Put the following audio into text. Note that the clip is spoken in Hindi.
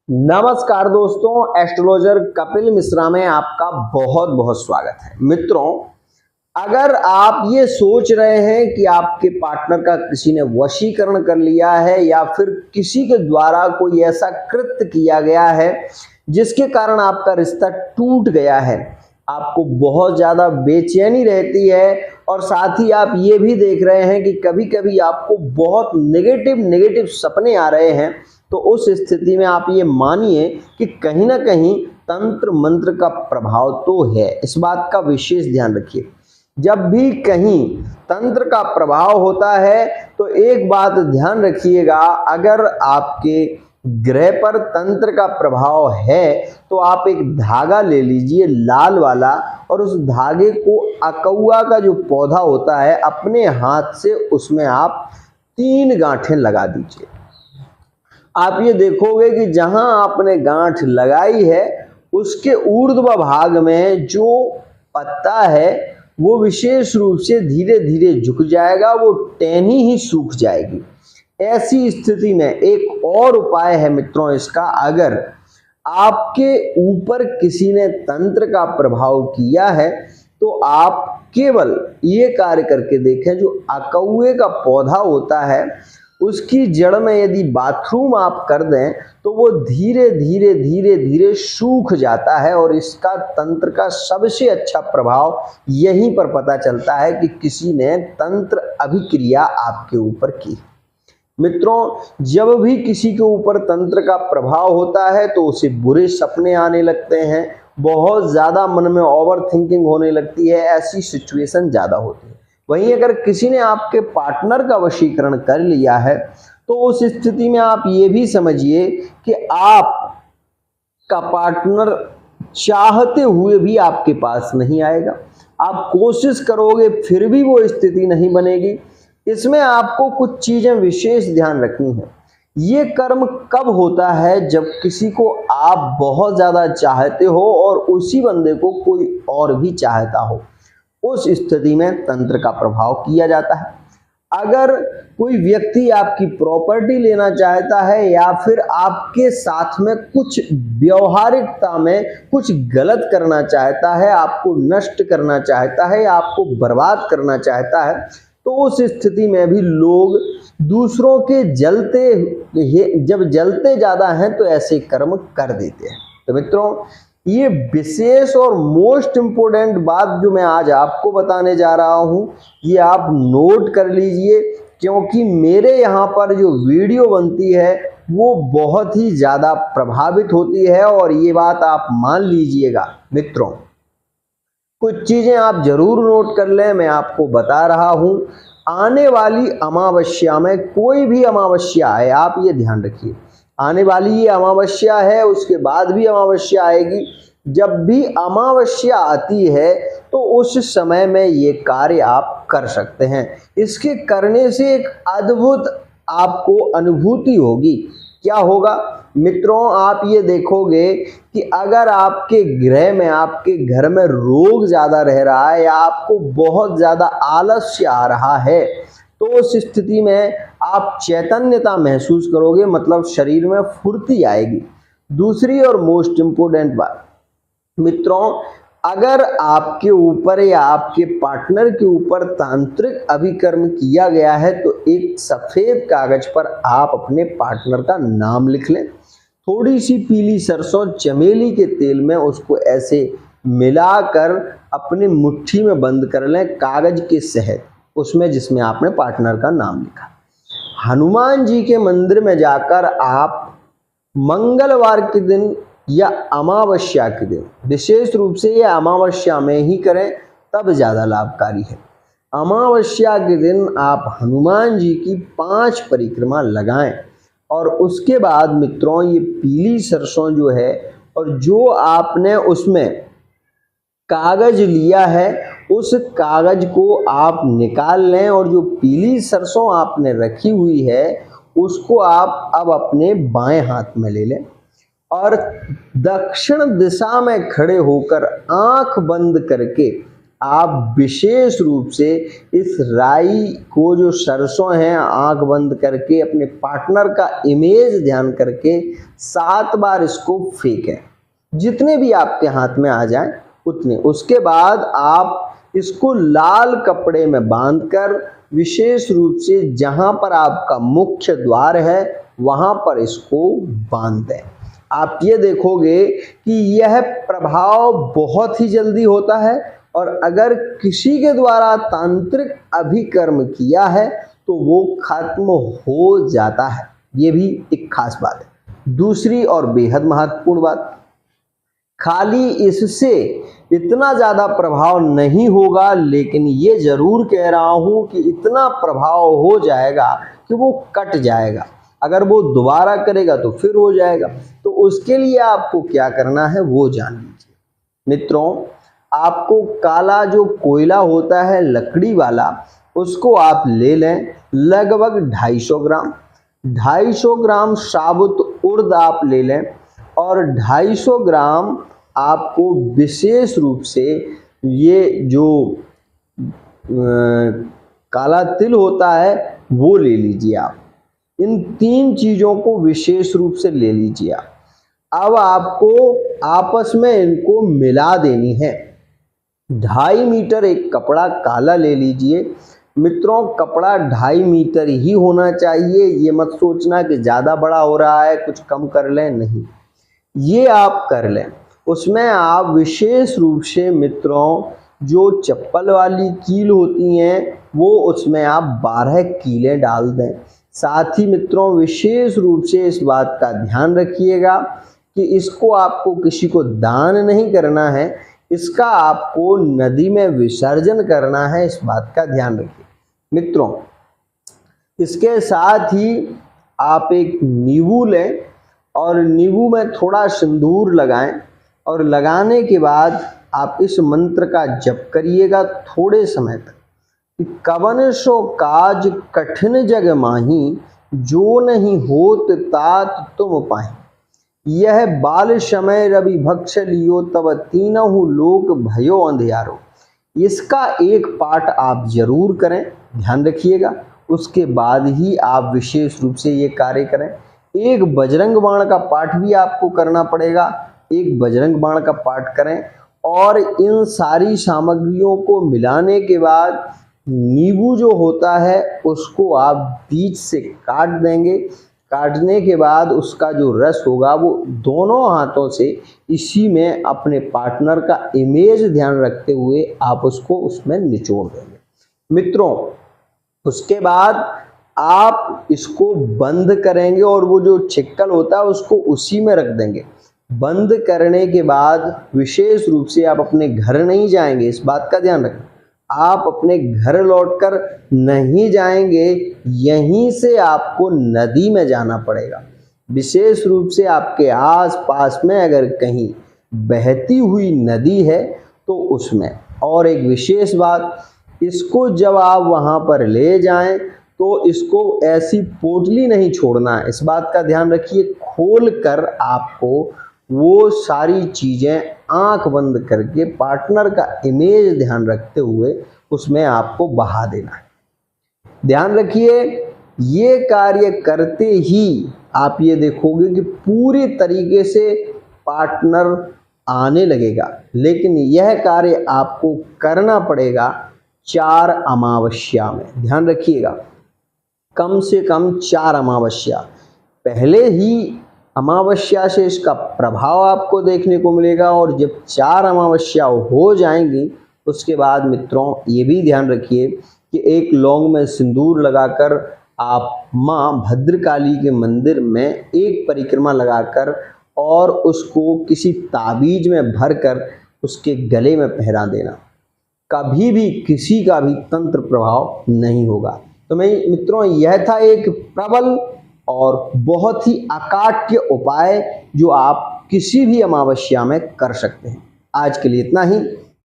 नमस्कार दोस्तों, एस्ट्रोलॉजर कपिल मिश्रा में आपका बहुत बहुत स्वागत है। मित्रों, अगर आप ये सोच रहे हैं कि आपके पार्टनर का किसी ने वशीकरण कर लिया है या फिर किसी के द्वारा कोई ऐसा कृत्य किया गया है जिसके कारण आपका रिश्ता टूट गया है, आपको बहुत ज़्यादा बेचैनी रहती है और साथ ही आप ये भी देख रहे हैं कि कभी कभी आपको बहुत नेगेटिव सपने आ रहे हैं, तो उस स्थिति में आप ये मानिए कि कहीं ना कहीं तंत्र मंत्र का प्रभाव तो है। इस बात का विशेष ध्यान रखिए। जब भी कहीं तंत्र का प्रभाव होता है तो एक बात ध्यान रखिएगा, अगर आपके ग्रह पर तंत्र का प्रभाव है तो आप एक धागा ले लीजिए लाल वाला, और उस धागे को अकौआ का जो पौधा होता है अपने हाथ से उसमें आप 3 गांठें लगा दीजिए। आप ये देखोगे कि जहां आपने गांठ लगाई है उसके ऊर्ध्व भाग में जो पत्ता है वो विशेष रूप से धीरे धीरे झुक जाएगा, वो टहनी ही सूख जाएगी। ऐसी स्थिति में एक और उपाय है मित्रों इसका, अगर आपके ऊपर किसी ने तंत्र का प्रभाव किया है तो आप केवल ये कार्य करके देखें। जो अकौए का पौधा होता है उसकी जड़ में यदि बाथरूम आप कर दें तो वो धीरे धीरे सूख जाता है, और इसका तंत्र का सबसे अच्छा प्रभाव यहीं पर पता चलता है कि किसी ने तंत्र अभिक्रिया आपके ऊपर की। मित्रों, जब भी किसी के ऊपर तंत्र का प्रभाव होता है तो उसे बुरे सपने आने लगते हैं, बहुत ज़्यादा मन में ओवर थिंकिंग होने लगती है, ऐसी सिचुएशन ज़्यादा होती है। वहीं अगर किसी ने आपके पार्टनर का वशीकरण कर लिया है तो उस स्थिति में आप ये भी समझिए कि आप का पार्टनर चाहते हुए भी आपके पास नहीं आएगा। आप कोशिश करोगे फिर भी वो स्थिति नहीं बनेगी। इसमें आपको कुछ चीजें विशेष ध्यान रखनी है। ये कर्म कब होता है? जब किसी को आप बहुत ज्यादा चाहते हो और उसी बंदे को कोई और भी चाहता हो, उस स्थिति में तंत्र का प्रभाव किया जाता है। अगर कोई व्यक्ति आपकी प्रॉपर्टी लेना चाहता है या फिर आपके साथ में कुछ व्यवहारिकता में कुछ गलत करना चाहता है, आपको नष्ट करना चाहता है या आपको बर्बाद करना चाहता है, तो उस स्थिति में भी लोग दूसरों के जब जलते ज्यादा हैं तो ऐसे कर्म कर देते हैं। तो मित्रों, ये विशेष और मोस्ट इम्पोर्टेंट बात जो मैं आज आपको बताने जा रहा हूं, ये आप नोट कर लीजिए, क्योंकि मेरे यहाँ पर जो वीडियो बनती है वो बहुत ही ज़्यादा प्रभावित होती है, और ये बात आप मान लीजिएगा। मित्रों, कुछ चीज़ें आप जरूर नोट कर लें, मैं आपको बता रहा हूँ। आने वाली अमावस्या में, कोई भी अमावस्या है, आप ये ध्यान रखिए, आने वाली ये अमावस्या है, उसके बाद भी अमावस्या आएगी। जब भी अमावस्या आती है तो उस समय में ये कार्य आप कर सकते हैं। इसके करने से एक अद्भुत आपको अनुभूति होगी। क्या होगा मित्रों? आप ये देखोगे कि अगर आपके ग्रह में, आपके घर में रोग ज्यादा रह रहा है या आपको बहुत ज्यादा आलस्य आ रहा है, तो उस स्थिति में आप चैतन्यता महसूस करोगे, मतलब शरीर में फुर्ती आएगी। दूसरी और मोस्ट इम्पोर्टेंट बात मित्रों, अगर आपके ऊपर या आपके पार्टनर के ऊपर तांत्रिक अभिकर्म किया गया है तो एक सफेद कागज पर आप अपने पार्टनर का नाम लिख लें। थोड़ी सी पीली सरसों चमेली के तेल में उसको ऐसे मिलाकर अपनी मुट्ठी में बंद कर लें, कागज के सहित, उसमें जिसमें आपने पार्टनर का नाम लिखा। हनुमान जी के मंदिर में जाकर आप मंगलवार के दिन या अमावस्या के दिन, विशेष रूप से ये अमावस्या में ही करें तब ज़्यादा लाभकारी है। अमावस्या के दिन आप हनुमान जी की 5 परिक्रमा लगाएं, और उसके बाद मित्रों ये पीली सरसों जो है और जो आपने उसमें कागज लिया है उस कागज को आप निकाल लें, और जो पीली सरसों आपने रखी हुई है उसको आप अब अपने बाएं हाथ में ले लें और दक्षिण दिशा में खड़े होकर आंख बंद करके आप विशेष रूप से इस राई को, जो सरसों हैं, आंख बंद करके अपने पार्टनर का इमेज ध्यान करके 7 बार इसको फेंकें, जितने भी आपके हाथ में आ जाएं उतने। उसके बाद आप इसको लाल कपड़े में बांधकर विशेष रूप से जहां पर आपका मुख्य द्वार है वहां पर इसको बांध दें। आप ये देखोगे कि यह प्रभाव बहुत ही जल्दी होता है, और अगर किसी के द्वारा तांत्रिक अभिकर्म किया है तो वो खत्म हो जाता है। ये भी एक खास बात है। दूसरी और बेहद महत्वपूर्ण बात, खाली इससे इतना ज़्यादा प्रभाव नहीं होगा, लेकिन ये जरूर कह रहा हूं कि इतना प्रभाव हो जाएगा कि वो कट जाएगा। अगर वो दोबारा करेगा तो फिर हो जाएगा। तो उसके लिए आपको क्या करना है वो जान लीजिए। मित्रों, आपको काला जो कोयला होता है लकड़ी वाला, उसको आप ले लें, लगभग 250 ग्राम। 250 ग्राम साबुत उड़द आप ले लें, और 250 ग्राम आपको विशेष रूप से ये जो काला तिल होता है वो ले लीजिए आप। इन 3 चीज़ों को विशेष रूप से ले लीजिए आप। अब आपको आपस में इनको मिला देनी है। 2.5 मीटर एक कपड़ा काला ले लीजिए। मित्रों, कपड़ा 2.5 मीटर ही होना चाहिए। ये मत सोचना कि ज़्यादा बड़ा हो रहा है कुछ कम कर लें, नहीं, ये आप कर लें। उसमें आप विशेष रूप से मित्रों जो चप्पल वाली कील होती हैं वो उसमें आप 12 कीलें डाल दें। साथ ही मित्रों विशेष रूप से इस बात का ध्यान रखिएगा कि इसको आपको किसी को दान नहीं करना है, इसका आपको नदी में विसर्जन करना है, इस बात का ध्यान रखिए। मित्रों, इसके साथ ही आप एक नींबू लें और नींबू में थोड़ा सिंदूर लगाएं, और लगाने के बाद आप इस मंत्र का जप करिएगा थोड़े समय तक कि कवन सो काज कठिन जग माही, जो नहीं होत तात तुम पाही। यह बाल समय रवि भक्ष लियो, तब तीनहु लोक भयो अंधियारो। इसका एक पाठ आप जरूर करें, ध्यान रखिएगा। उसके बाद ही आप विशेष रूप से ये कार्य करें। एक बजरंग बाण का पाठ भी आपको करना पड़ेगा। एक बजरंग बाण का पाठ करें, और इन सारी सामग्रियों को मिलाने के बाद नींबू जो होता है उसको आप बीच से काट देंगे। काटने के बाद उसका जो रस होगा वो दोनों हाथों से इसी में अपने पार्टनर का इमेज ध्यान रखते हुए आप उसको उसमें निचोड़ देंगे। मित्रों, उसके बाद आप इसको बंद करेंगे, और वो जो छिक्कल होता है उसको उसी में रख देंगे। बंद करने के बाद विशेष रूप से आप अपने घर नहीं जाएंगे, इस बात का ध्यान रखें। आप अपने घर लौटकर नहीं जाएंगे, यहीं से आपको नदी में जाना पड़ेगा। विशेष रूप से आपके आस पास में अगर कहीं बहती हुई नदी है तो उसमें। और एक विशेष बात, इसको जब आप वहां पर ले जाएं तो इसको ऐसी पोटली नहीं छोड़ना है, इस बात का ध्यान रखिए। खोल कर आपको वो सारी चीज़ें आंख बंद करके पार्टनर का इमेज ध्यान रखते हुए उसमें आपको बहा देना है। ध्यान रखिए, ये कार्य करते ही आप ये देखोगे कि पूरी तरीके से पार्टनर आने लगेगा। लेकिन यह कार्य आपको करना पड़ेगा 4 अमावस्या में, ध्यान रखिएगा। कम से कम 4 अमावस्या पहले ही अमावस्या से इसका प्रभाव आपको देखने को मिलेगा, और जब 4 अमावस्या हो जाएंगी उसके बाद मित्रों ये भी ध्यान रखिए कि एक लौंग में सिंदूर लगाकर आप माँ भद्रकाली के मंदिर में एक परिक्रमा लगाकर और उसको किसी ताबीज में भरकर उसके गले में पहरा देना। कभी भी किसी का भी तंत्र प्रभाव नहीं होगा। तो मैं मित्रों, यह था एक प्रबल और बहुत ही अकाट्य उपाय जो आप किसी भी अमावस्या में कर सकते हैं। आज के लिए इतना ही।